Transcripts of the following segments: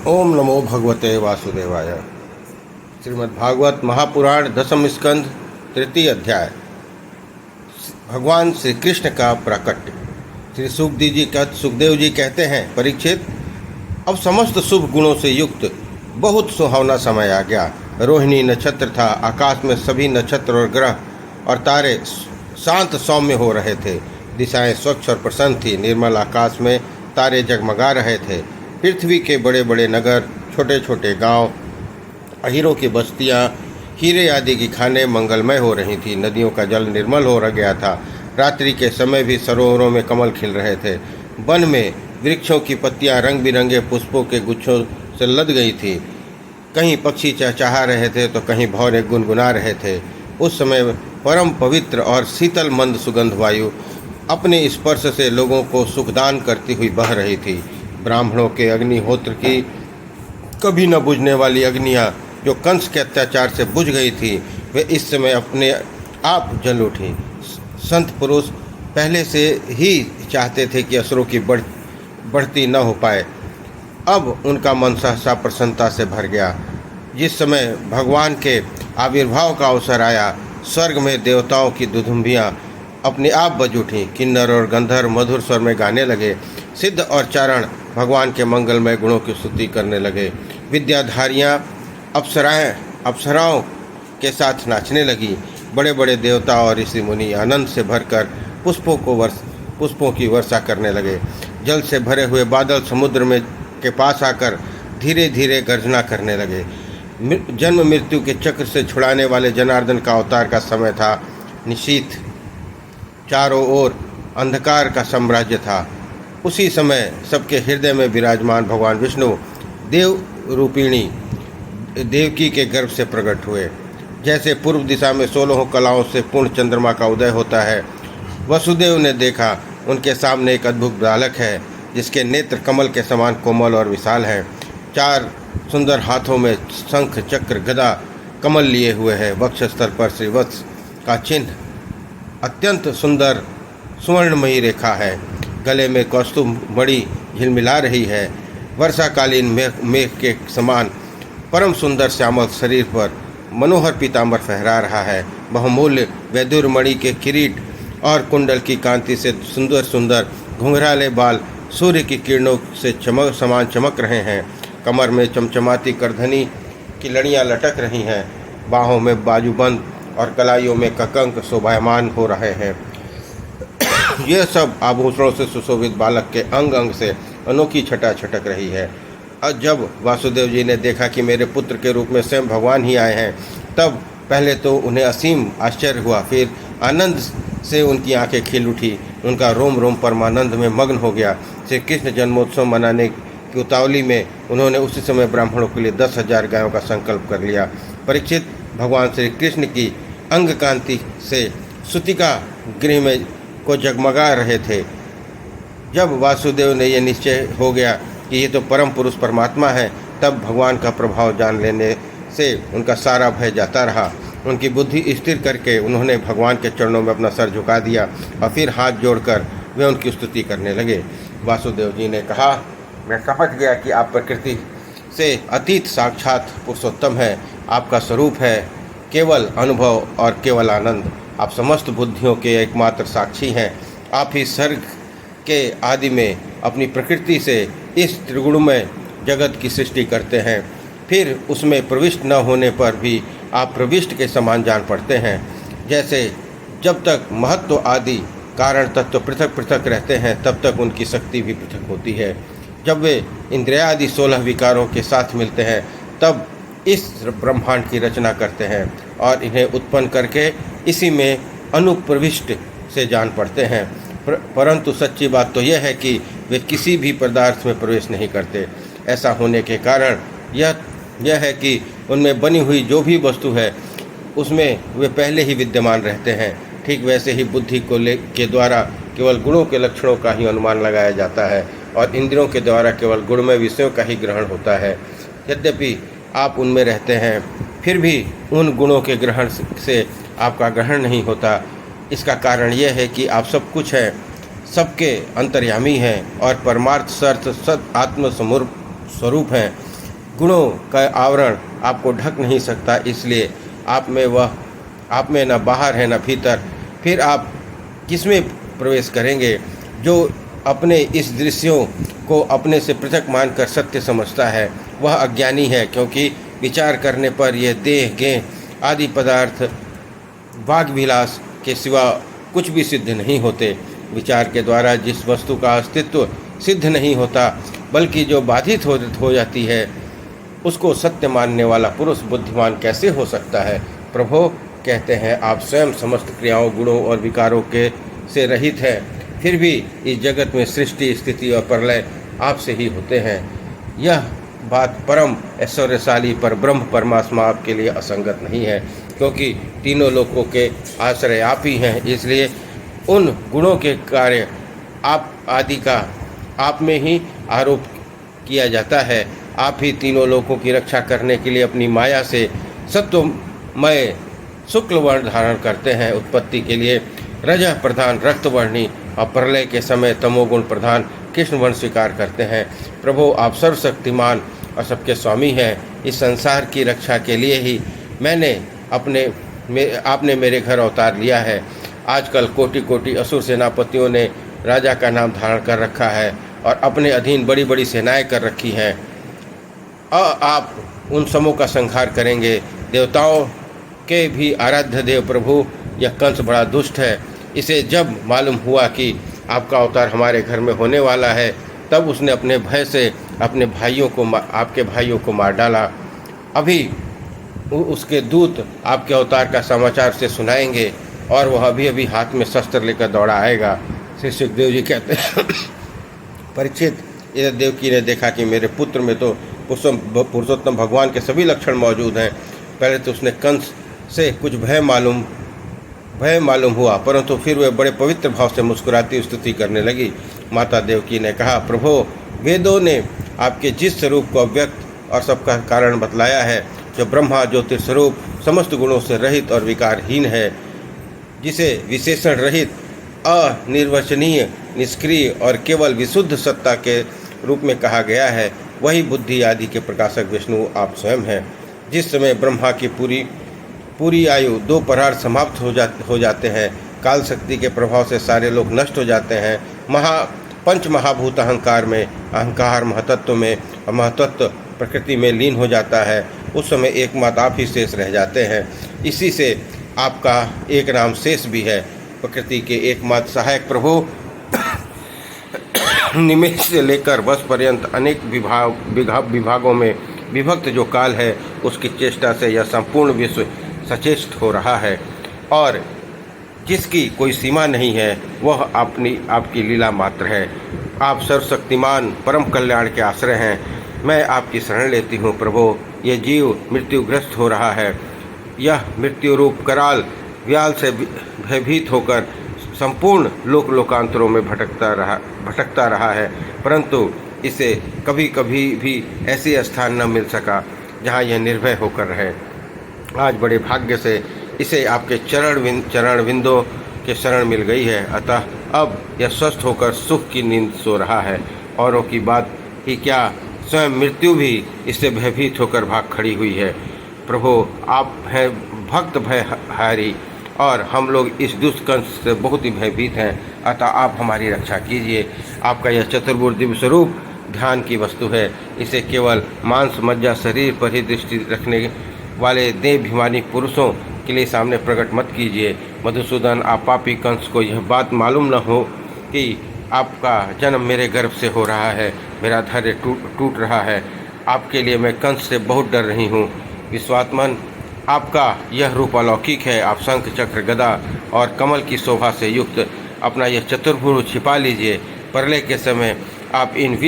ओम नमो भगवते वासुदेवाय। श्रीमद् भागवत महापुराण दशम स्कंध तृतीय अध्याय। भगवान श्री कृष्ण का प्राकट्य। श्री सुखदेव जी कहते हैं, परीक्षित, अब समस्त शुभ गुणों से युक्त बहुत सुहावना समय आ गया। रोहिणी नक्षत्र था। आकाश में सभी नक्षत्र और ग्रह और तारे शांत सौम्य हो रहे थे। दिशाएं स्वच्छ और प्रसन्न थी। निर्मल आकाश में तारे जगमगा रहे थे। पृथ्वी के बड़े बड़े नगर, छोटे छोटे गांव, अहीरों की बस्तियां, हीरे आदि की खानें मंगलमय हो रही थी। नदियों का जल निर्मल हो गया था। रात्रि के समय भी सरोवरों में कमल खिल रहे थे। वन में वृक्षों की पत्तियां रंग बिरंगे पुष्पों के गुच्छों से लद गई थी। कहीं पक्षी चहचहा रहे थे तो कहीं भौरे गुनगुना रहे थे। उस समय परम पवित्र और शीतल मंद सुगंध वायु अपने स्पर्श से लोगों को सुखदान करती हुई बह रही थी। ब्राह्मणों के अग्निहोत्र की कभी न बुझने वाली अग्नियाँ जो कंस के अत्याचार से बुझ गई थी, वे इस समय अपने आप जल उठी। संत पुरुष पहले से ही चाहते थे कि असुरों की बढ़ती न हो पाए। अब उनका मन सहसा प्रसन्नता से भर गया। जिस समय भगवान के आविर्भाव का अवसर आया, स्वर्ग में देवताओं की दुधुम्बियाँ अपने आप बज उठीं। किन्नर और गंधर्व मधुर स्वर में गाने लगे। सिद्ध और चारण भगवान के मंगलमय गुणों की स्तुति करने लगे। विद्याधारियाँ अप्सराओं के साथ नाचने लगी। बड़े बड़े देवता और ऋषि मुनि आनंद से भरकर पुष्पों की वर्षा करने लगे। जल से भरे हुए बादल समुद्र में के पास आकर धीरे धीरे गर्जना करने लगे। जन्म मृत्यु के चक्र से छुड़ाने वाले जनार्दन का अवतार का समय था। निशीथ चारों ओर अंधकार का साम्राज्य था। उसी समय सबके हृदय में विराजमान भगवान विष्णु देव रूपिणी देवकी के गर्भ से प्रकट हुए। जैसे पूर्व दिशा में 16 कलाओं से पूर्ण चंद्रमा का उदय होता है, वसुदेव ने देखा उनके सामने एक अद्भुत बालक है जिसके नेत्र कमल के समान कोमल और विशाल हैं। 4 सुंदर हाथों में शंख चक्र गदा कमल लिए हुए है। वक्षस्थल पर श्रीवत्स का चिन्ह अत्यंत सुंदर सुवर्णमयी रेखा है। गले में कौस्तुभ मणि झिलमिला रही है। वर्षाकालीन मेघ के समान परम सुंदर श्यामल शरीर पर मनोहर पीतांबर फहरा रहा है। बहुमूल्य वैदुर मणि के किरीट और कुंडल की कांति से सुंदर सुंदर घुंघराले बाल सूर्य की किरणों से समान चमक रहे हैं। कमर में चमचमाती करधनी की लड़ियाँ लटक रही हैं। बाहों में बाजूबंद और कलाइयों में ककंक शोभायमान हो रहे हैं। यह सब आभूषणों से सुशोभित बालक के अंग अंग से अनोखी छटा छटक रही है। अब जब वासुदेव जी ने देखा कि मेरे पुत्र के रूप में स्वयं भगवान ही आए हैं, तब पहले तो उन्हें असीम आश्चर्य हुआ। फिर आनंद से उनकी आंखें खिल उठी। उनका रोम रोम परमानंद में मग्न हो गया। श्री कृष्ण जन्मोत्सव मनाने की उतावली में उन्होंने उसी समय ब्राह्मणों के लिए 10,000 गायों का संकल्प कर लिया। परीक्षित, भगवान श्री कृष्ण की अंग कांति से सुतिका गृह में को जगमगा रहे थे। जब वासुदेव ने यह निश्चय हो गया कि ये तो परम पुरुष परमात्मा है, तब भगवान का प्रभाव जान लेने से उनका सारा भय जाता रहा। उनकी बुद्धि स्थिर करके उन्होंने भगवान के चरणों में अपना सर झुका दिया और फिर हाथ जोड़कर वे उनकी स्तुति करने लगे। वासुदेव जी ने कहा, मैं समझ गया कि आप प्रकृति से अतीत साक्षात पुरुषोत्तम है। आपका स्वरूप है केवल अनुभव और केवल आनंद। आप समस्त बुद्धियों के एकमात्र साक्षी हैं। आप ही सर्ग के आदि में अपनी प्रकृति से इस त्रिगुणमय जगत की सृष्टि करते हैं। फिर उसमें प्रविष्ट न होने पर भी आप प्रविष्ट के समान जान पड़ते हैं। जैसे जब तक महत्व आदि कारण तत्व पृथक पृथक रहते हैं, तब तक उनकी शक्ति भी पृथक होती है। जब वे इंद्रियादि 16 विकारों के साथ मिलते हैं, तब इस ब्रह्मांड की रचना करते हैं और इन्हें उत्पन्न करके इसी में अनुप्रविष्ट से जान पड़ते हैं। परंतु सच्ची बात तो यह है कि वे किसी भी पदार्थ में प्रवेश नहीं करते। ऐसा होने के कारण यह है कि उनमें बनी हुई जो भी वस्तु है, उसमें वे पहले ही विद्यमान रहते हैं। ठीक वैसे ही बुद्धि के द्वारा केवल गुणों के लक्षणों का ही अनुमान लगाया जाता है और इंद्रियों के द्वारा केवल गुणमय विषयों का ही ग्रहण होता है। यद्यपि आप उनमें रहते हैं, फिर भी उन गुणों के ग्रहण से आपका ग्रहण नहीं होता। इसका कारण यह है कि आप सब कुछ हैं, सबके अंतर्यामी हैं और परमार्थ सर्थ सद आत्म स्वरूप हैं। गुणों का आवरण आपको ढक नहीं सकता, इसलिए आप में न बाहर है न भीतर। फिर आप किसमें प्रवेश करेंगे? जो अपने इस दृश्यों को अपने से पृथक मानकर सत्य समझता है वह अज्ञानी है, क्योंकि विचार करने पर यह देह गेह आदि पदार्थ वाग विलास के सिवा कुछ भी सिद्ध नहीं होते। विचार के द्वारा जिस वस्तु का अस्तित्व सिद्ध नहीं होता बल्कि जो बाधित हो जाती है, उसको सत्य मानने वाला पुरुष बुद्धिमान कैसे हो सकता है? प्रभु कहते हैं, आप स्वयं समस्त क्रियाओं, गुणों और विकारों के से रहित हैं, फिर भी इस जगत में सृष्टि, स्थिति और प्रलय आपसे ही होते हैं। यह बात परम ऐश्वर्यशाली पर ब्रह्म परमात्मा आपके लिए असंगत नहीं है, क्योंकि तीनों लोकों के आश्रय आप ही हैं। इसलिए उन गुणों के कार्य आप आदि का आप में ही आरोप किया जाता है। आप ही तीनों लोकों की रक्षा करने के लिए अपनी माया से सत्वमय शुक्ल वर्ण धारण करते हैं। उत्पत्ति के लिए रजः प्रधान रक्तवर्णी और प्रलय के समय तमोगुण प्रधान कृष्ण वर्ण स्वीकार करते हैं। प्रभु, आप सर्वशक्तिमान और सबके स्वामी हैं। इस संसार की रक्षा के लिए ही आपने मेरे घर अवतार लिया है। आजकल कोटि कोटि असुर सेनापतियों ने राजा का नाम धारण कर रखा है और अपने अधीन बड़ी बड़ी सेनाएं कर रखी हैं। आप उन समूह का संहार करेंगे। देवताओं के भी आराध्य देव प्रभु, यह कंस बड़ा दुष्ट है। इसे जब मालूम हुआ कि आपका अवतार हमारे घर में होने वाला है, तब उसने अपने भय से अपने आपके भाइयों को मार डाला। अभी उसके दूत आपके अवतार का समाचार से सुनाएंगे और वह अभी हाथ में शस्त्र लेकर दौड़ा आएगा। श्री सुखदेव जी कहते हैं, परीक्षित, इधर देवकी ने देखा कि मेरे पुत्र में तो पुरुषोत्तम भगवान के सभी लक्षण मौजूद हैं। पहले तो उसने कंस से कुछ भय मालूम हुआ, परंतु फिर वह बड़े पवित्र भाव से मुस्कुराती स्तुति करने लगी। माता देवकी ने कहा, प्रभु, वेदों ने आपके जिस स्वरूप को अव्यक्त और सबका कारण बतलाया है, जो ब्रह्मा ज्योतिर्स्वरूप समस्त गुणों से रहित और विकारहीन है, जिसे विशेषण रहित, अनिर्वचनीय, निष्क्रिय और केवल विशुद्ध सत्ता के रूप में कहा गया है, वही बुद्धि आदि के प्रकाशक विष्णु आप स्वयं हैं। जिस समय ब्रह्मा की पूरी आयु 2 प्रहर समाप्त हो जाते हैं, काल शक्ति के प्रभाव से सारे लोग नष्ट हो जाते हैं, पंच महाभूत अहंकार में, अहंकार महतत्व में और महतत्व प्रकृति में लीन हो जाता है, उस समय एकमात्र आप ही शेष रह जाते हैं। इसी से आपका एक नाम शेष भी है। प्रकृति के एकमात्र सहायक प्रभु, निमेष से लेकर वश पर्यंत अनेक विभागों में विभक्त जो काल है, उसकी चेष्टा से यह संपूर्ण विश्व सचेष्ट हो रहा है और जिसकी कोई सीमा नहीं है, वह आपकी लीला मात्र है। आप सर्वशक्तिमान परम कल्याण के आश्रय हैं। मैं आपकी शरण लेती हूँ प्रभु। यह जीव मृत्युग्रस्त हो रहा है। यह मृत्यु रूप कराल व्याल से भयभीत होकर संपूर्ण लोकांतरों में भटकता रहा है, परंतु इसे कभी कभी भी ऐसी स्थान न मिल सका जहाँ यह निर्भय होकर रहे। आज बड़े भाग्य से इसे आपके चरण विंदों के शरण मिल गई है, अतः अब यह स्वस्थ होकर सुख की नींद सो रहा है। औरों की बात ही क्या, स्वयं मृत्यु भी इससे भयभीत होकर भाग खड़ी हुई है। प्रभु, आप हैं भक्त भयहारी और हम लोग इस दुष्ट कंस से बहुत ही भयभीत हैं, अतः आप हमारी रक्षा कीजिए। आपका यह चतुर्भुज दिव्य स्वरूप ध्यान की वस्तु है। इसे केवल मांस मज्जा शरीर पर ही दृष्टि रखने वाले देहाभिमानी पुरुषों के लिए सामने प्रकट मत कीजिए। मधुसूदन, आप पापी कंस को यह बात मालूम न हो कि आपका जन्म मेरे गर्भ से हो रहा है, मेरा धैर्य टूट रहा है। आपके लिए मैं कंस से बहुत डर रही हूँ। विश्वात्मन, आपका यह रूप अलौकिक है। आप शंख चक्र गदा और कमल की शोभा से युक्त अपना यह चतुर्भुज छिपा लीजिए। प्रलय के समय आप इन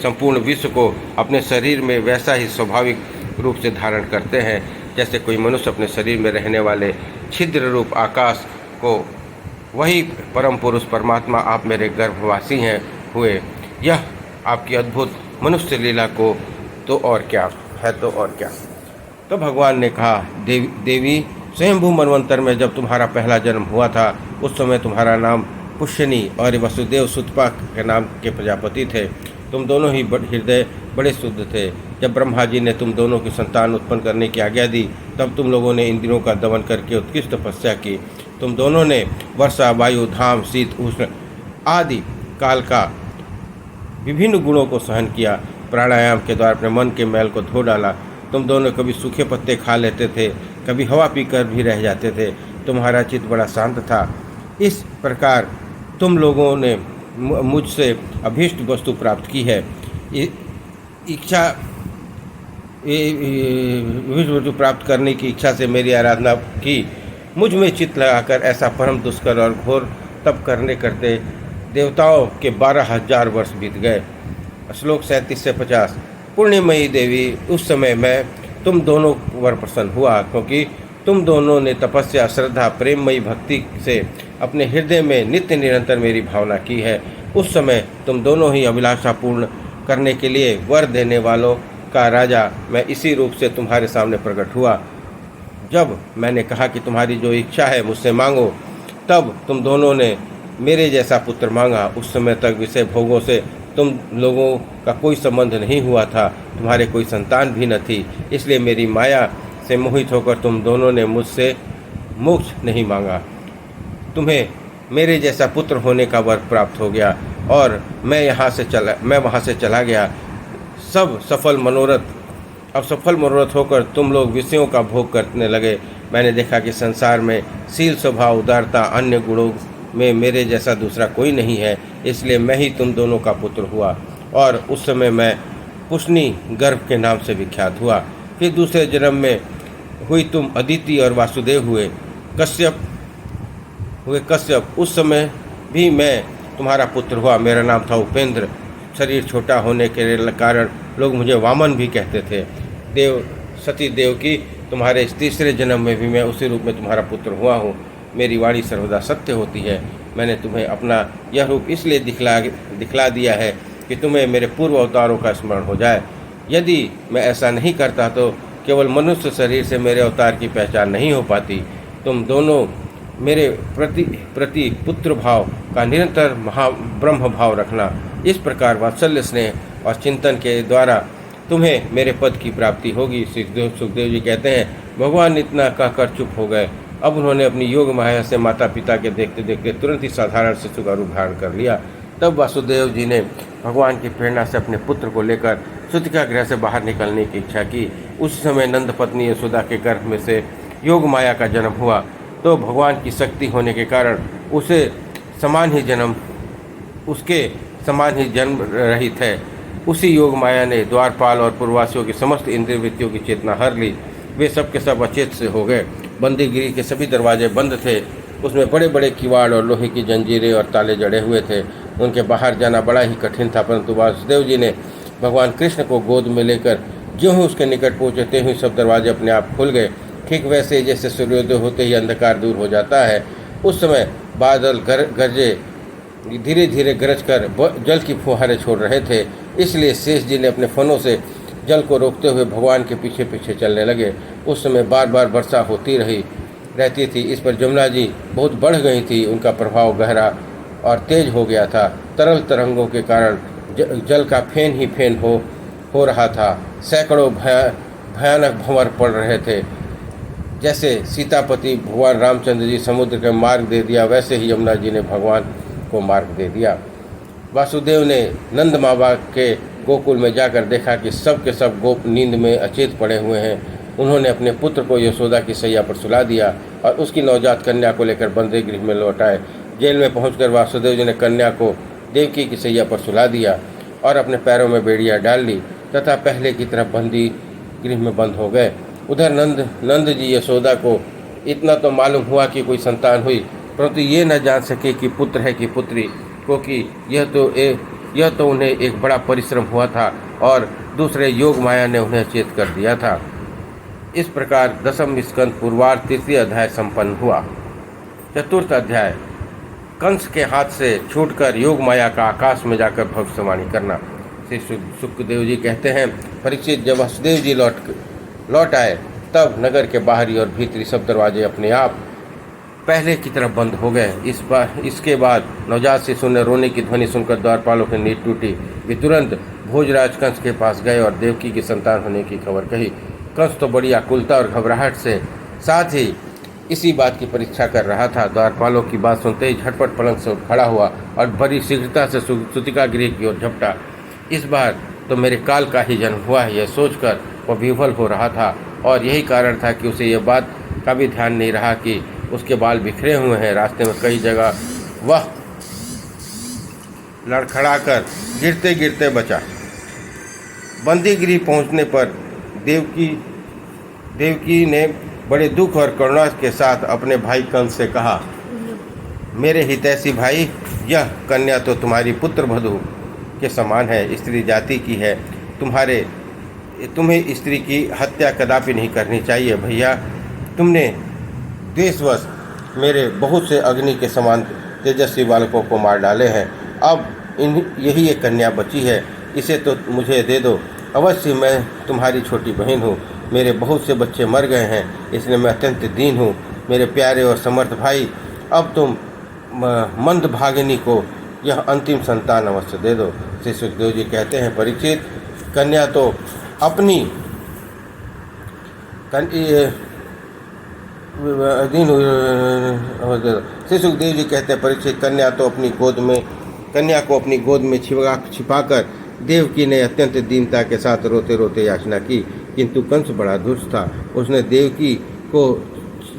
संपूर्ण विश्व को अपने शरीर में वैसा ही स्वाभाविक रूप से धारण करते हैं जैसे कोई मनुष्य अपने शरीर में रहने वाले छिद्र रूप आकाश को। वही परम पुरुष परमात्मा आप मेरे गर्भवासी हैं हुए। यह आपकी अद्भुत मनुष्य लीला को तो और क्या है, तो और क्या। तो भगवान ने कहा, देवी, स्वयंभू मनवंतर में जब तुम्हारा पहला जन्म हुआ था, उस समय तुम्हारा नाम पुष्यनी और वसुदेव सुतपा के नाम के प्रजापति थे। तुम दोनों ही हृदय बड़े शुद्ध थे। जब ब्रह्मा जी ने तुम दोनों की संतान उत्पन्न करने की आज्ञा दी, तब तुम लोगों ने इंद्रियों का दमन करके उत्कृष्ट तपस्या की। तुम दोनों ने वर्षा, वायु, धाम, शीत, उष्ण आदि काल का विभिन्न गुणों को सहन किया। प्राणायाम के द्वारा अपने मन के मैल को धो डाला। तुम दोनों कभी सूखे पत्ते खा लेते थे, कभी हवा पीकर भी रह जाते थे। तुम्हारा चित्त बड़ा शांत था। इस प्रकार तुम लोगों ने मुझसे अभीष्ट वस्तु प्राप्त की है। इच्छा अभीष्ट वस्तु प्राप्त करने की इच्छा से मेरी आराधना की। मुझ में चित्त लगाकर ऐसा परम दुष्कर और घोर तप करने करते देवताओं के 12,000 वर्ष बीत गए। श्लोक 37 से 50। पुण्यमयी देवी, उस समय मैं तुम दोनों पर प्रसन्न हुआ, क्योंकि तुम दोनों ने तपस्या, श्रद्धा, प्रेममयी भक्ति से अपने हृदय में नित्य निरंतर मेरी भावना की है। उस समय तुम दोनों ही अभिलाषा पूर्ण करने के लिए वर देने वालों का राजा मैं इसी रूप से तुम्हारे सामने प्रकट हुआ। जब मैंने कहा कि तुम्हारी जो इच्छा है मुझसे मांगो, तब तुम दोनों ने मेरे जैसा पुत्र मांगा। उस समय तक विषय भोगों से तुम लोगों का कोई संबंध नहीं हुआ था, तुम्हारे कोई संतान भी न थी। इसलिए मेरी माया से मोहित होकर तुम दोनों ने मुझसे मोक्ष नहीं मांगा। तुम्हें मेरे जैसा पुत्र होने का वर प्राप्त हो गया और मैं वहाँ से चला गया। सब सफल मनोरथ अब सफल मनोरथ होकर तुम लोग विषयों का भोग करने लगे। मैंने देखा कि संसार में शील, स्वभाव, उदारता, अन्य गुणों में मेरे जैसा दूसरा कोई नहीं है। इसलिए मैं ही तुम दोनों का पुत्र हुआ और उस समय मैं पुष्णी गर्भ के नाम से विख्यात हुआ। फिर दूसरे जन्म में हुई तुम अदिति और वासुदेव हुए। कश्यप उस समय भी मैं तुम्हारा पुत्र हुआ। मेरा नाम था उपेंद्र। शरीर छोटा होने के कारण लोग मुझे वामन भी कहते थे। सती देव की तुम्हारे इस तीसरे जन्म में भी मैं उसी रूप में तुम्हारा पुत्र हुआ हूँ। मेरी वाणी सर्वदा सत्य होती है। मैंने तुम्हें अपना यह रूप इसलिए दिखला दिया है कि तुम्हें मेरे पूर्व अवतारों का स्मरण हो जाए। यदि मैं ऐसा नहीं करता तो केवल मनुष्य शरीर से मेरे अवतार की पहचान नहीं हो पाती। तुम दोनों मेरे प्रति पुत्र भाव का निरंतर ब्रह्म भाव रखना। इस प्रकार वात्सल्य, स्नेह और चिंतन के द्वारा तुम्हें मेरे पद की प्राप्ति होगी। सुखदेव जी कहते हैं, भगवान इतना कहकर चुप हो गए। अब उन्होंने अपनी योग माया से माता पिता के देखते देखते तुरंत ही साधारण शिशु का रूप धारण कर लिया। तब वासुदेव जी ने भगवान की प्रेरणा से अपने पुत्र को लेकर सूतिका गृह से बाहर निकलने की इच्छा की। उस समय नंद पत्नी यशोदा के गर्भ में से योग माया का जन्म हुआ। तो भगवान की शक्ति होने के कारण उसके समान ही जन्म रहित है। उसी योग माया ने द्वारपाल और पूर्ववासियों की समस्त इंद्रिय वृत्तियों की चेतना हर ली। वे सब के सब अचेत से हो गए। बंदीगिरी के सभी दरवाजे बंद थे। उसमें बड़े बड़े किवाड़ और लोहे की जंजीरें और ताले जड़े हुए थे। उनके बाहर जाना बड़ा ही कठिन था, परंतु वासुदेव जी ने भगवान कृष्ण को गोद में लेकर ज्यों ही उसके निकट पहुँचे त्यों ही सब दरवाजे अपने आप खुल गए। ठीक वैसे ही जैसे सूर्योदय होते ही अंधकार दूर हो जाता है। उस समय बादल गरजे धीरे धीरे गरज कर जल की फुहारें छोड़ रहे थे। इसलिए शेष जी ने अपने फनों से जल को रोकते हुए भगवान के पीछे पीछे चलने लगे। उस समय बार बार वर्षा होती रहती थी। इस पर जमुना जी बहुत बढ़ गई थी। उनका प्रभाव गहरा और तेज हो गया था। तरल तरंगों के कारण जल का फेन ही फेन हो रहा था। सैकड़ों भयानक भंवर पड़ रहे थे। जैसे सीतापति भगवान रामचंद्र जी समुद्र का मार्ग दे दिया, वैसे ही यमुना जी ने भगवान को मार्ग दे दिया। वासुदेव ने नंद बाबा के गोकुल में जाकर देखा कि सब के सब गोप नींद में अचेत पड़े हुए हैं। उन्होंने अपने पुत्र को यशोदा की सैया पर सुला दिया और उसकी नवजात कन्या को लेकर बंदी गृह में लौट आए। जेल में पहुंचकर वासुदेव जी ने कन्या को देवकी की सैया पर सुला दिया और अपने पैरों में बेड़ियां डाल ली तथा पहले की तरह बंदी गृह में बंद हो गए। उधर नंद जी यशोदा को इतना तो मालूम हुआ कि कोई संतान हुई, परंतु ये न जान सके कि पुत्र है कि पुत्री, क्योंकि यह तो उन्हें एक बड़ा परिश्रम हुआ था और दूसरे योग माया ने उन्हें चेत कर दिया था। इस प्रकार 10वें स्कंद पूर्वार्ध 3 अध्याय संपन्न हुआ। 4 अध्याय कंस के हाथ से छूटकर योग माया का आकाश में जाकर भविष्यवाणी करना। श्री सुखदेव जी कहते हैं, परीक्षित, जब वसुदेव जी लौट आए तब नगर के बाहरी और भीतरी सब दरवाजे अपने आप पहले की तरफ बंद हो गए। इसके बाद नवजात शिशु ने रोने की ध्वनि सुनकर द्वारपालों की नींद टूटी। वे तुरंत भोजराज कंस के पास गए और देवकी की संतान होने की खबर कही। कंस तो बड़ी आकुलता और घबराहट से साथ ही इसी बात की परीक्षा कर रहा था। द्वारपालों की बात सुनते ही झटपट पलंग से उठ खड़ा हुआ और बड़ी शीघ्रता से सूतिका गृह की ओर झपटा। इस बार तो मेरे काल का ही जन्म हुआ है, यह सोचकर वह विह्वल हो रहा था और यही कारण था कि उसे यह बात का भी ध्यान नहीं रहा कि उसके बाल बिखरे हुए हैं। रास्ते में कई जगह वह लड़खड़ाकर गिरते गिरते बचा। बंदीगृह पहुंचने पर देवकी ने बड़े दुख और करुणा के साथ अपने भाई कंस से कहा, मेरे हितैषी भाई, यह कन्या तो तुम्हारी पुत्र वधू के समान है, स्त्री जाति की है। तुम्हें स्त्री की हत्या कदापि नहीं करनी चाहिए। भैया, तुमने द्वेषवश मेरे बहुत से अग्नि के समान तेजस्वी बालकों को मार डाले हैं। अब यही एक कन्या बची है, इसे तो मुझे दे दो। अवश्य मैं तुम्हारी छोटी बहन हूँ, मेरे बहुत से बच्चे मर गए हैं, इसलिए मैं अत्यंत दीन हूँ। मेरे प्यारे और समर्थ भाई, अब तुम मंदभागिनी को यह अंतिम संतान अवश्य दे दो। श्री सुखदेव जी कहते हैं, परीक्षित, कन्या तो अपनी श्री सुखदेव जी कहते हैं, परीक्षित, कन्या को अपनी गोद में छिपाकर देवकी ने अत्यंत दीनता के साथ रोते रोते याचना की। किंतु कंस बड़ा दुष्ट था, उसने देवकी को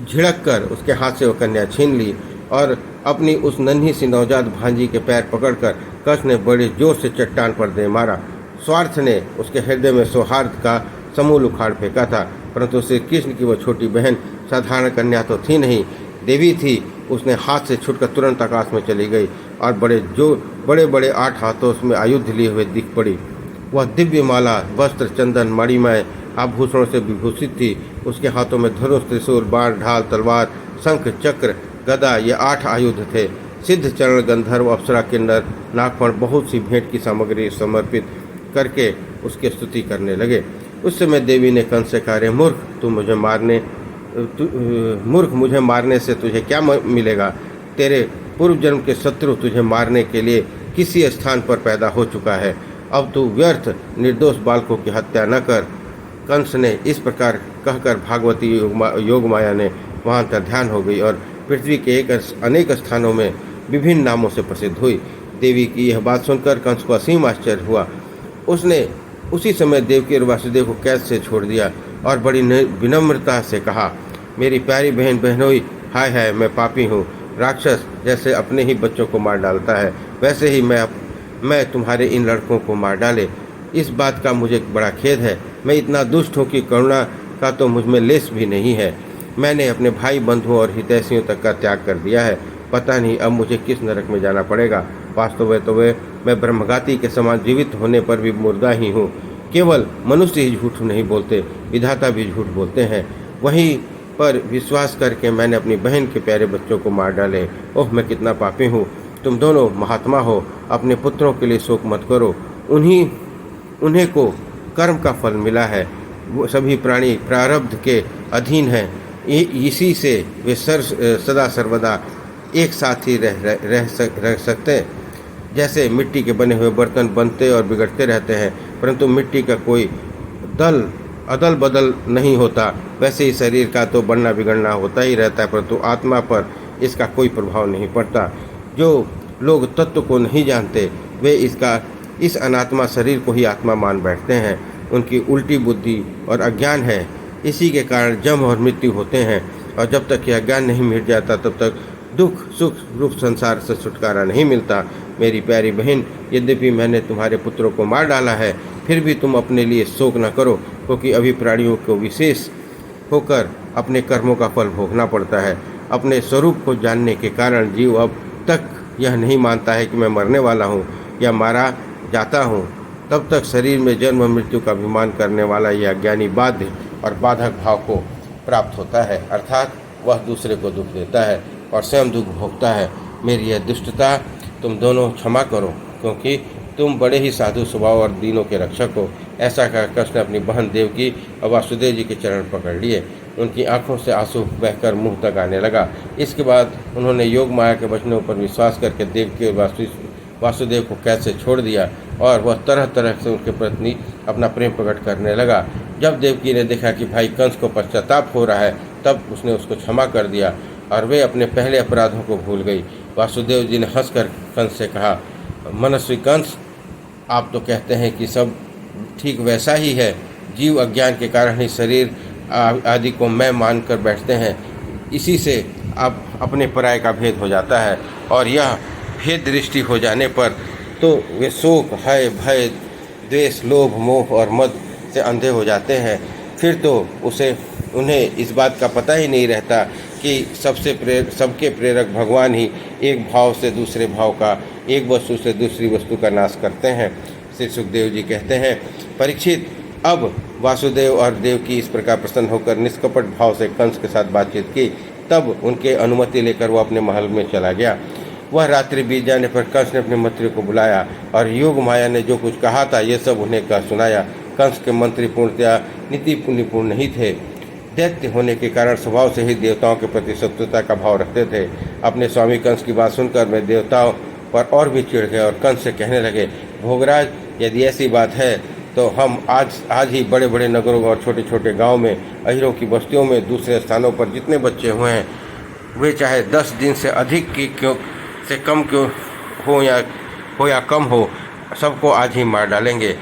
झिड़क कर उसके हाथ से वह कन्या छीन ली और अपनी उस नन्ही सी नवजात भांजी के पैर पकड़कर कंस ने बड़े जोर से चट्टान पर दे मारा। स्वार्थ ने उसके हृदय में सौहार्द का समूल उखाड़ फेंका था, परंतु श्री कृष्ण की वह छोटी बहन साधारण कन्या तो थी नहीं, देवी थी। उसने हाथ से छुटकर तुरंत आकाश में चली गई और बड़े बड़े 8 हाथों उसमें आयुध लिए हुए दिख पड़ी। वह दिव्य माला, वस्त्र, चंदन, मणिमय आभूषणों से विभूषित थी। उसके हाथों में धनुष, त्रिशूल, बाण, ढाल, तलवार, शंख, चक्र, गदा, ये 8 आयुध थे। सिद्ध, चरण, गंधर्व, अप्सरा, किन्नर, नागफण बहुत सी भेंट की सामग्री समर्पित करके उसकी स्तुति करने लगे। उस समय देवी ने कंस से कहा, मूर्ख, मुझे मारने से तुझे क्या मिलेगा? तेरे पूर्व जन्म के शत्रु तुझे मारने के लिए किसी स्थान पर पैदा हो चुका है। अब तू व्यर्थ निर्दोष बालकों की हत्या न कर। कंस ने इस प्रकार कहकर भागवती योगमाया ने वहाँ का ध्यान हो गई और पृथ्वी के अनेक स्थानों में विभिन्न नामों से प्रसिद्ध हुई। देवी की यह बात सुनकर कंस को असीम आश्चर्य हुआ। उसने उसी समय देवकी और वासुदेव को कैद से छोड़ दिया और बड़ी विनम्रता से कहा, मेरी प्यारी बहन बहनोई, हाय हाय, मैं पापी हूँ। राक्षस जैसे अपने ही बच्चों को मार डालता है, वैसे ही मैं तुम्हारे इन लड़कों को मार डाले। इस बात का मुझे बड़ा खेद है। मैं इतना दुष्ट हूँ कि करुणा का तो मुझ में लेस भी नहीं है। मैंने अपने भाई बंधुओं और हितैषियों तक का त्याग कर दिया है। पता नहीं अब मुझे किस नरक में जाना पड़ेगा। वास्तव में तो मैं ब्रह्मघाती के समान जीवित होने पर भी मुर्दा ही हूँ। केवल मनुष्य ही झूठ नहीं बोलते, विधाता भी झूठ बोलते हैं। वहीं पर विश्वास करके मैंने अपनी बहन के प्यारे बच्चों को मार डाले। ओह, मैं कितना पापी हूँ। तुम दोनों महात्मा हो, अपने पुत्रों के लिए शोक मत करो। उन्हें को कर्म का फल मिला है। वो सभी प्राणी प्रारब्ध के अधीन हैं। इसी से वे सदा सर्वदा एक साथ ही रह सकते। जैसे मिट्टी के बने हुए बर्तन बनते और बिगड़ते रहते हैं, परंतु मिट्टी का कोई अदल बदल नहीं होता, वैसे ही शरीर का तो बनना बिगड़ना होता ही रहता है, परंतु आत्मा पर इसका कोई प्रभाव नहीं पड़ता। जो लोग तत्व को नहीं जानते, वे इस अनात्मा शरीर को ही आत्मा मान बैठते हैं। उनकी उल्टी बुद्धि और अज्ञान है, इसी के कारण जन्म और मृत्यु होते हैं। और जब तक यह अज्ञान नहीं मिट जाता, तब तक दुख सुख रूप संसार से छुटकारा नहीं मिलता। मेरी प्यारी बहन, यद्यपि मैंने तुम्हारे पुत्रों को मार डाला है, फिर भी तुम अपने लिए शोक न करो, क्योंकि अभी प्राणियों को विशेष होकर अपने कर्मों का फल भोगना पड़ता है। अपने स्वरूप को जानने के कारण जीव अब तक यह नहीं मानता है कि मैं मरने वाला हूँ या मारा जाता हूँ। तब तक शरीर में जन्म और मृत्यु का अभिमान करने वाला यह अज्ञानी बाध्य और बाधक भाव को प्राप्त होता है, अर्थात वह दूसरे को दुख देता है और स्वयं दुख भोगता है। मेरी यह दुष्टता तुम दोनों क्षमा करो, क्योंकि तुम बड़े ही साधु स्वभाव और दीनों के रक्षक हो। ऐसा कहकर कृष्ण अपनी बहन देवकी और वासुदेव जी के चरण पकड़ लिए। उनकी आंखों से आंसू बहकर मुंह तक आने लगा। इसके बाद उन्होंने योग माया के वचनों पर विश्वास करके देवकी और वासुदेव को कैसे छोड़ दिया और वह तरह तरह से उनके प्रति अपना प्रेम प्रकट करने लगा। जब देवकी ने देखा कि भाई कंस को पश्चाताप हो रहा है, तब उसने उसको क्षमा कर दिया और वे अपने पहले अपराधों को भूल गई। वासुदेव जी ने हंसकर कंस से कहा, मनस्वी कंस, आप तो कहते हैं कि सब ठीक वैसा ही है। जीव अज्ञान के कारण ही शरीर आदि को मैं मानकर बैठते हैं। इसी से अब अपने पराये का भेद हो जाता है और यह भेद दृष्टि हो जाने पर तो वे शोक, भय, द्वेष, लोभ, मोह और मद से अंधे हो जाते हैं। फिर तो उन्हें इस बात का पता ही नहीं रहता कि सबके प्रेरक भगवान ही एक भाव से दूसरे भाव का, एक वस्तु से दूसरी वस्तु का नाश करते हैं। श्री सुखदेव जी कहते हैं, परीक्षित, अब वासुदेव और देवकी इस प्रकार प्रसन्न होकर निष्कपट भाव से कंस के साथ बातचीत की। तब उनके अनुमति लेकर वो अपने महल में चला गया। वह रात्रि बीत जाने पर कंस ने अपने मंत्री को बुलाया और योग माया ने जो कुछ कहा था ये सब उन्हें कह सुनाया। कंस के मंत्री पूर्णतया नीति निपुण नहीं थे। दैत्य होने के कारण स्वभाव से ही देवताओं के प्रति शत्रुता का भाव रखते थे। अपने स्वामी कंस की बात सुनकर वे देवताओं पर और भी चिढ़ गए और कंस से कहने लगे, भोगराज, यदि ऐसी बात है तो हम आज ही बड़े बड़े नगरों और छोटे छोटे गांव में, अहीरों की बस्तियों में, दूसरे स्थानों पर जितने बच्चे हुए हैं वे चाहे 10 दिन से अधिक की क्यों से कम क्यों हो या कम हो, सबको आज ही मार डालेंगे।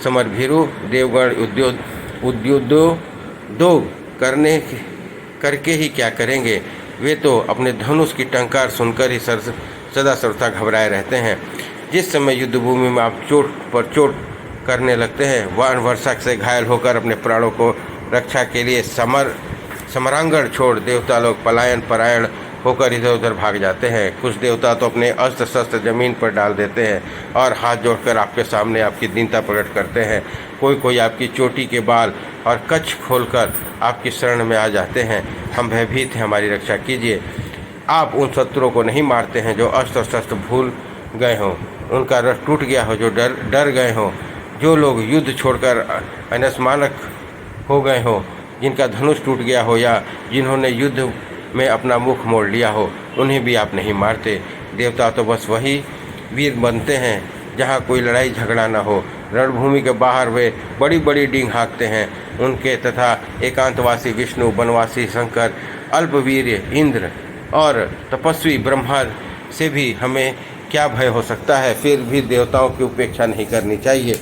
समर भीरु देवगण उद्योग करके ही क्या करेंगे? वे तो अपने धनुष की टंकार सुनकर ही सदा सर्वथा घबराए रहते हैं। जिस समय युद्ध भूमि में आप चोट पर चोट करने लगते हैं, वान वर्षा से घायल होकर अपने प्राणों को रक्षा के लिए समरांगण छोड़ देवता लोग परायण होकर इधर उधर भाग जाते हैं। कुछ देवता तो अपने अस्त्र शस्त्र जमीन पर डाल देते हैं और हाथ जोड़कर आपके सामने आपकी दीनता प्रकट करते हैं। कोई आपकी चोटी के बाल और कच्छ खोलकर आपकी शरण में आ जाते हैं। हम भयभीत हैं, हमारी रक्षा कीजिए। आप उन शत्रुओं को नहीं मारते हैं जो अस्त्र शस्त्र भूल गए हों, उनका रथ टूट गया हो, जो डर गए हों, जो लोग युद्ध छोड़कर अनस्मानक हो गए हों, जिनका धनुष टूट गया हो या जिन्होंने युद्ध में अपना मुख मोड़ लिया हो, उन्हें भी आप नहीं मारते। देवता तो बस वही वीर बनते हैं जहाँ कोई लड़ाई झगड़ा न हो। रणभूमि के बाहर वे बड़ी बड़ी डींग हाँकते हैं। उनके तथा एकांतवासी विष्णु, वनवासी शंकर, अल्पवीर इंद्र और तपस्वी ब्रह्मा से भी हमें क्या भय हो सकता है? फिर भी देवताओं की उपेक्षा नहीं करनी चाहिए,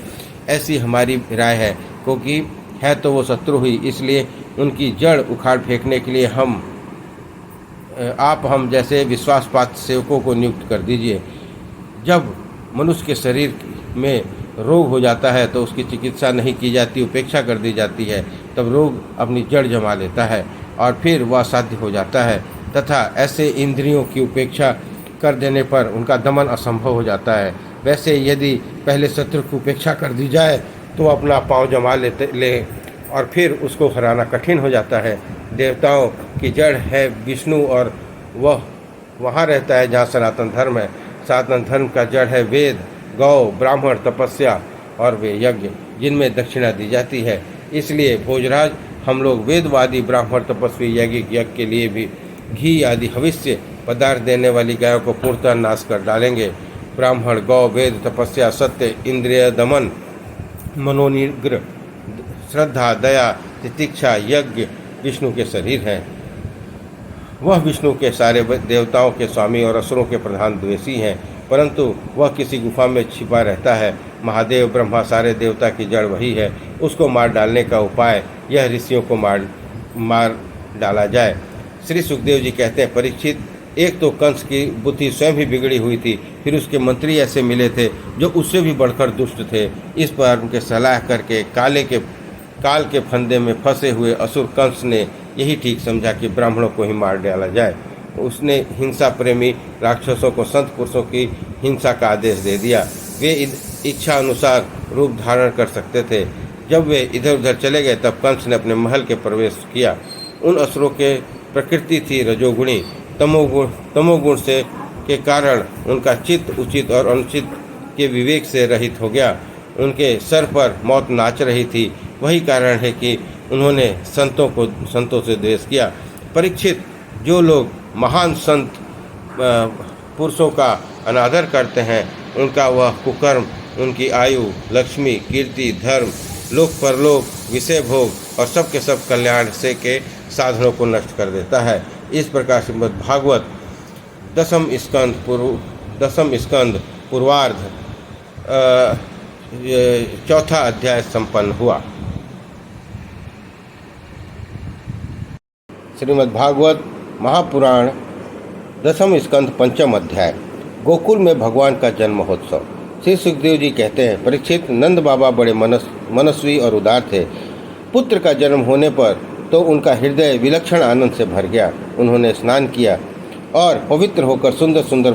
ऐसी हमारी राय है। क्योंकि है तो वो शत्रु ही, इसलिए उनकी जड़ उखाड़ फेंकने के लिए हम जैसे विश्वासपात्र सेवकों को नियुक्त कर दीजिए। जब मनुष्य के शरीर में रोग हो जाता है तो उसकी चिकित्सा नहीं की जाती, उपेक्षा कर दी जाती है, तब रोग अपनी जड़ जमा लेता है और फिर वह असाध्य हो जाता है तथा ऐसे इंद्रियों की उपेक्षा कर देने पर उनका दमन असंभव हो जाता है। वैसे यदि पहले शत्रु की उपेक्षा कर दी जाए तो अपना पांव जमा ले और फिर उसको हराना कठिन हो जाता है। देवताओं की जड़ है विष्णु और वह वहाँ रहता है जहाँ सनातन धर्म है। सनातन धर्म का जड़ है वेद, गौ, ब्राह्मण, तपस्या और वे यज्ञ जिनमें दक्षिणा दी जाती है। इसलिए भोजराज, हम लोग वेदवादी ब्राह्मण तपस्वी यज्ञ के लिए भी घी आदि हविष्य पदार्थ देने वाली गायों को पूर्णतः नाश कर डालेंगे। ब्राह्मण, गौ, वेद, तपस्या, सत्य, इंद्रिय दमन, मनोनिग्रह, श्रद्धा, दया, तितिक्षा, यज्ञ विष्णु के शरीर हैं। वह विष्णु के सारे देवताओं के स्वामी और असुरों के प्रधान द्वेषी हैं, परंतु वह किसी गुफा में छिपा रहता है। महादेव ब्रह्मा सारे देवता की जड़ वही है। उसको मार डालने का उपाय यह ऋषियों को मार डाला जाए। श्री सुखदेव जी कहते हैं, परीक्षित, एक तो कंस की बुद्धि स्वयं ही बिगड़ी हुई थी, फिर उसके मंत्री ऐसे मिले थे जो उससे भी बढ़कर दुष्ट थे। इस पर उनके सलाह करके काल के फंदे में फंसे हुए असुर कंस ने यही ठीक समझा कि ब्राह्मणों को ही मार डाला जाए। उसने हिंसा प्रेमी राक्षसों को संत पुरुषों की हिंसा का आदेश दे दिया। वे इच्छा अनुसार रूप धारण कर सकते थे। जब वे इधर उधर चले गए तब कंस ने अपने महल के प्रवेश किया। उन असुरों के प्रकृति थी रजोगुणी। तमोगुण से के कारण उनका चित्त उचित और अनुचित के विवेक से रहित हो गया। उनके सर पर मौत नाच रही थी। वही कारण है कि उन्होंने संतों से द्वेष किया। परीक्षित, जो लोग महान संत पुरुषों का अनादर करते हैं उनका वह कुकर्म उनकी आयु, लक्ष्मी, कीर्ति, धर्म, लोक परलोक, विषय भोग और सब के सब कल्याण से के साधनों को नष्ट कर देता है। इस प्रकार श्रीमद् भागवत दसम स्कंद पूर्वार्ध चौथा अध्याय संपन्न हुआ। श्रीमद् भागवत महापुराण दसम स्कंद पंचम अध्याय। गोकुल में भगवान का जन्म महोत्सव। श्री सुखदेव जी कहते हैं, परीक्षित, नंद बाबा बड़े मनस्वी और उदार थे। पुत्र का जन्म होने पर तो उनका हृदय विलक्षण आनंद से भर गया। उन्होंने स्नान किया और पवित्र होकर सुंदर सुंदर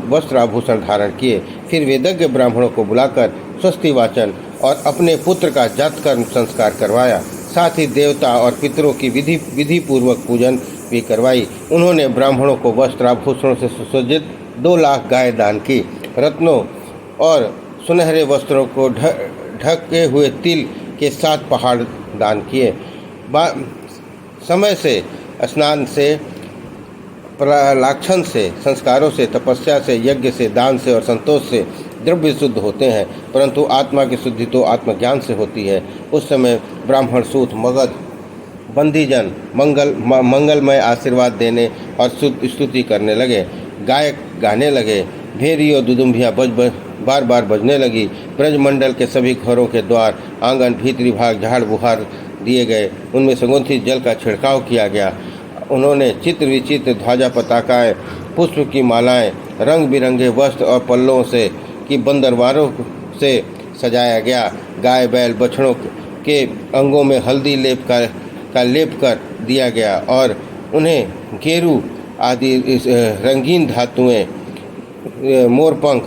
वस्त्र आभूषण धारण किए। फिर वेदज्ञ ब्राह्मणों को बुलाकर स्वस्ति वाचन और अपने पुत्र का जातकर्म संस्कार करवाया। साथ ही देवता और पितरों की विधि पूर्वक पूजन भी करवाई। उन्होंने ब्राह्मणों को वस्त्र आभूषणों से सुसज्जित 2 लाख गाय दान की। रत्नों और सुनहरे वस्त्रों को ढके हुए तिल के 7 पहाड़ दान किए। समय से, स्नान से, प्रलाक्षण से, संस्कारों से, तपस्या से, यज्ञ से, दान से और संतोष से द्रव्य शुद्ध होते हैं, परंतु आत्मा की शुद्धि तो आत्मज्ञान से होती है। उस समय ब्राह्मण, सूत, मगध, बंदीजन मंगलमय आशीर्वाद देने और स्तुति करने लगे। गायक गाने लगे। भेरी और दुदुम्बियाँ बार बार बजने लगी। ब्रजमंडल के सभी घरों के द्वार, आंगन, भीतरी भाग झाड़ बुहार दिए गए। उनमें सुगंधित जल का छिड़काव किया गया। उन्होंने चित्र विचित्र ध्वजा पताकाएँ, पुष्प की मालाएं, रंग बिरंगे वस्त्र और पल्लों से की बंदरवारों से सजाया गया। गाय, बैल, बछड़ों के अंगों में हल्दी लेप कर दिया गया और उन्हें गेरू आदि रंगीन धातुएं, मोरपंख,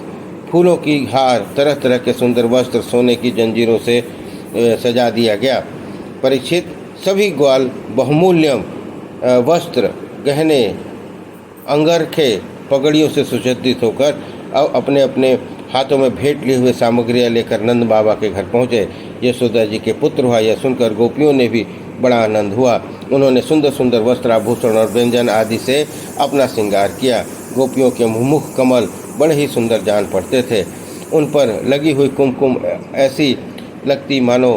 फूलों की हार, तरह तरह के सुंदर वस्त्र, सोने की जंजीरों से सजा दिया गया। परीक्षित, सभी ग्वाल बहुमूल्य वस्त्र, गहने, अंगरखे, पगड़ियों से सुसज्जित होकर अब अपने अपने हाथों में भेंट लिए हुए सामग्रियाँ लेकर नंद बाबा के घर पहुँचे। यशोदा जी के पुत्र हुआ यह सुनकर गोपियों ने भी बड़ा आनंद हुआ। उन्होंने सुंदर सुंदर वस्त्र, आभूषण और व्यंजन आदि से अपना श्रृंगार किया। गोपियों के मुख कमल बड़े ही सुंदर जान पड़ते थे। उन पर लगी हुई कुमकुम ऐसी लगती मानो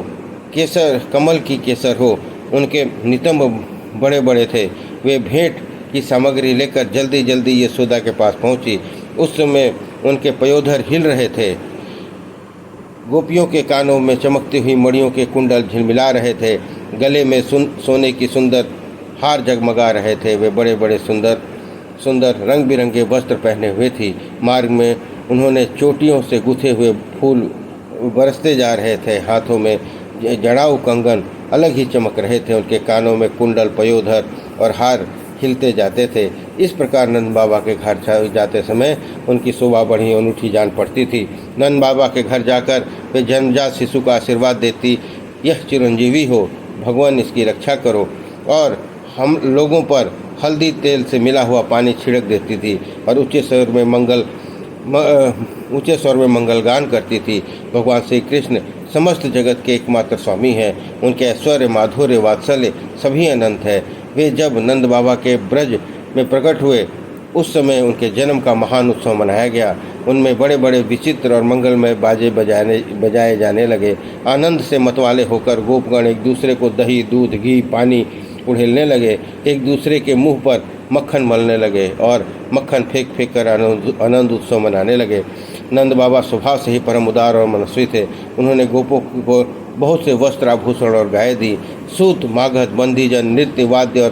केसर, कमल की केसर हो। उनके नितंब बड़े बड़े थे। वे भेंट की सामग्री लेकर जल्दी जल्दी यशोदा के पास पहुंची। उस समय उनके पयोधर हिल रहे थे। गोपियों के कानों में चमकती हुई मणियों के कुंडल झिलमिला रहे थे। गले में सोने की सुंदर हार जगमगा रहे थे। वे बड़े बड़े सुंदर रंग बिरंगे वस्त्र पहने हुए थी। मार्ग में उन्होंने चोटियों से गुथे हुए फूल बरसते जा रहे थे। हाथों में जड़ाऊ कंगन अलग ही चमक रहे थे। उनके कानों में कुंडल, पयोधर और हार हिलते जाते थे। इस प्रकार नंद बाबा के घर जाते समय उनकी शोभा बड़ी अनूठी जान पड़ती थी। नंद बाबा के घर जाकर वे जन्मजात शिशु का आशीर्वाद देती, यह चिरंजीवी हो, भगवान इसकी रक्षा करो, और हम लोगों पर हल्दी तेल से मिला हुआ पानी छिड़क देती थी और ऊंचे स्वर में मंगलगान करती थी। भगवान श्री कृष्ण समस्त जगत के एकमात्र स्वामी हैं। उनके ऐश्वर्य, माधुर्य, वात्सल्य सभी अनंत है। वे जब नंद बाबा के ब्रज में प्रकट हुए उस समय उनके जन्म का महान उत्सव मनाया गया। उनमें बड़े बड़े विचित्र और मंगलमय बाजे बजाए जाने लगे। आनंद से मतवाले होकर गोपगण एक दूसरे को दही, दूध, घी, पानी उड़ेलने लगे। एक दूसरे के मुंह पर मक्खन मलने लगे और मक्खन फेंक फेंक कर आनंद उत्सव मनाने लगे। नंद बाबा स्वभाव से ही परम उदार और मनस्वी थे। उन्होंने गोपों को बहुत से वस्त्र, आभूषण और गाय दी। सूत, मागध, बंदीजन, नृत्य, वाद्य और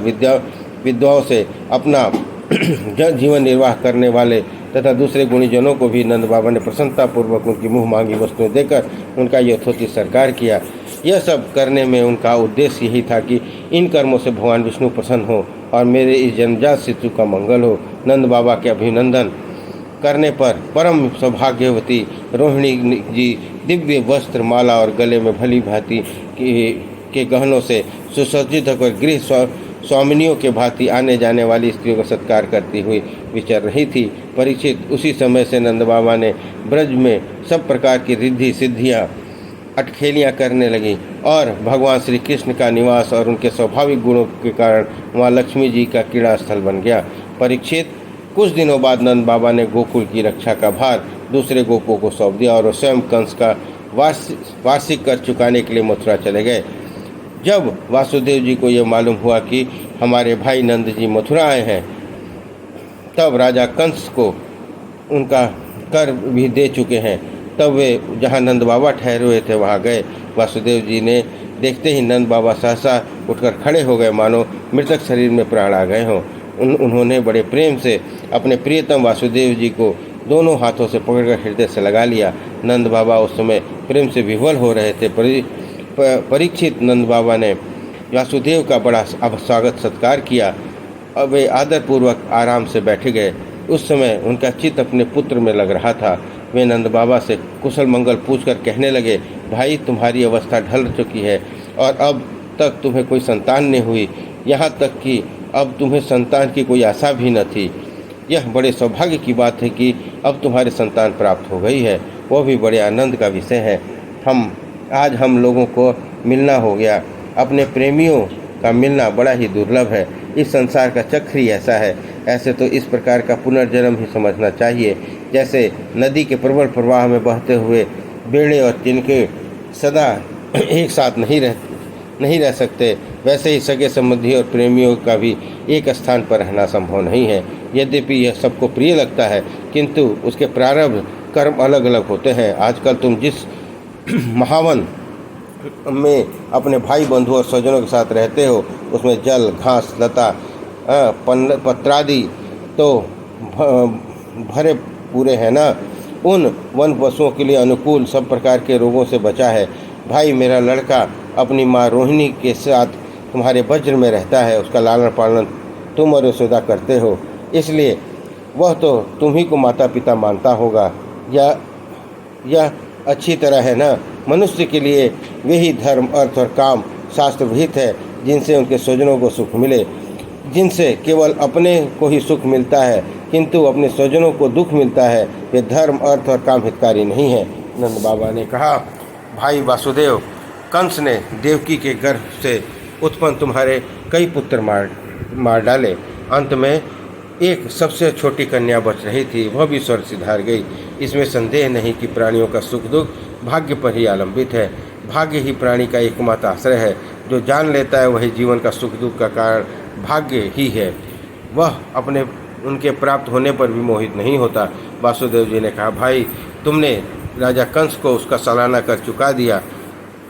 विद्वाओं से अपना जीवन निर्वाह करने वाले तथा दूसरे गुणीजनों को भी नंद बाबा ने प्रसन्नतापूर्वक उनकी मुँह मांगी वस्तुएं देकर उनका यथोचित सत्कार किया। यह सब करने में उनका उद्देश्य यही था कि इन कर्मों से भगवान विष्णु प्रसन्न हो और मेरे इस जन्मजात शिशु का मंगल हो। नंद बाबा के अभिनंदन करने पर परम सौभाग्यवती रोहिणी जी दिव्य वस्त्र, माला और गले में भली भांति के गहनों से सुसज्जित होकर गृह स्वामिनियों के भांति आने जाने वाली स्त्रियों का सत्कार करती हुई विचर रही थी। परीक्षित, उसी समय से नंद बाबा ने ब्रज में सब प्रकार की रिद्धि सिद्धियाँ, अटखेलियाँ करने लगी और भगवान श्री कृष्ण का निवास और उनके स्वाभाविक गुणों के कारण वहाँ लक्ष्मी जी का क्रीड़ा स्थल बन गया। परीक्षित, कुछ दिनों बाद नंद बाबा ने गोकुल की रक्षा का भार दूसरे गोपों को सौंप दिया और वो स्वयं कंस का वार्षिक कर चुकाने के लिए मथुरा चले गए। जब वासुदेव जी को यह मालूम हुआ कि हमारे भाई नंद जी मथुरा आए हैं, तब राजा कंस को उनका कर भी दे चुके हैं, तब वे जहाँ नंद बाबा ठहरे हुए थे वहाँ गए। वासुदेव जी ने देखते ही नंद बाबा सहसा उठकर खड़े हो गए, मानो मृतक शरीर में प्राण आ गए हों। उन्होंने बड़े प्रेम से अपने प्रियतम वासुदेव जी को दोनों हाथों से पकड़कर हृदय से लगा लिया। नंद बाबा उस समय प्रेम से विह्वल हो रहे थे। परीक्षित नंद बाबा ने वासुदेव का बड़ा स्वागत सत्कार किया। अब वे आदरपूर्वक आराम से बैठ गए। उस समय उनका चित्त अपने पुत्र में लग रहा था। वे नंद बाबा से कुशल मंगल पूछकर कहने लगे, भाई तुम्हारी अवस्था ढल चुकी है और अब तक तुम्हें कोई संतान नहीं हुई, यहाँ तक कि अब तुम्हें संतान की कोई आशा भी न थी। यह बड़े सौभाग्य की बात है कि अब तुम्हारे संतान प्राप्त हो गई है, वह भी बड़े आनंद का विषय है। आज हम लोगों को मिलना हो गया। अपने प्रेमियों का मिलना बड़ा ही दुर्लभ है। इस संसार का चक्र ही ऐसा है। ऐसे तो इस प्रकार का पुनर्जन्म ही समझना चाहिए। जैसे नदी के प्रबल प्रवाह में बहते हुए बेड़े और तिनके सदा एक साथ नहीं रह सकते, वैसे ही सगे संबंधी और प्रेमियों का भी एक स्थान पर रहना संभव नहीं है। यद्यपि यह सबको प्रिय लगता है, किंतु उसके प्रारब्ध कर्म अलग अलग होते हैं। आजकल तुम जिस महावन में अपने भाई बंधु और स्वजनों के साथ रहते हो, उसमें जल, घास, लता, पत्रादि तो भरे पूरे हैं ना। उन वन पशुओं के लिए अनुकूल सब प्रकार के रोगों से बचा है। भाई मेरा लड़का अपनी माँ रोहिणी के साथ तुम्हारे वज्र में रहता है। उसका लालन पालन तुम और यशोदा करते हो, इसलिए वह तो तुम ही को माता पिता मानता होगा। यह अच्छी तरह है ना। मनुष्य के लिए वही धर्म, अर्थ और काम शास्त्र विहित है जिनसे उनके स्वजनों को सुख मिले। जिनसे केवल अपने को ही सुख मिलता है किंतु अपने स्वजनों को दुख मिलता है, वे धर्म, अर्थ और काम हितकारी नहीं है। नंद बाबा ने कहा, भाई वासुदेव, कंस ने देवकी के गर्भ से उत्पन्न तुम्हारे कई पुत्र मार डाले। अंत में एक सबसे छोटी कन्या बच रही थी, वह भी स्वर्ग सिधार गई। इसमें संदेह नहीं कि प्राणियों का सुख दुख भाग्य पर ही आलंबित है। भाग्य ही प्राणी का एकमात्र आश्रय है। जो जान लेता है वही जीवन का सुख दुख का कारण भाग्य ही है। वह अपने उनके प्राप्त होने पर भी मोहित नहीं होता। वासुदेव जी ने कहा, भाई तुमने राजा कंस को उसका सालाना कर चुका दिया,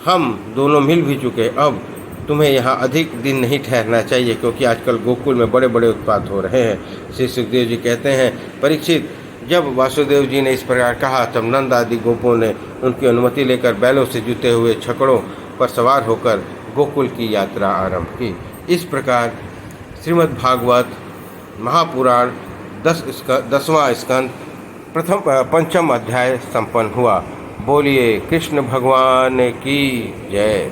हम दोनों मिल भी चुके। अब तुम्हें यहाँ अधिक दिन नहीं ठहरना चाहिए, क्योंकि आजकल गोकुल में बड़े बड़े उत्पात हो रहे हैं। श्री सुखदेव जी कहते हैं, परीक्षित, जब वासुदेव जी ने इस प्रकार कहा तब नंद आदि गोपों ने उनकी अनुमति लेकर बैलों से जुते हुए छकड़ों पर सवार होकर गोकुल की यात्रा आरंभ की। इस प्रकार श्रीमद् भागवत महापुराण 10वां स्कंद पंचम अध्याय संपन्न हुआ। बोलिए कृष्ण भगवान की जय।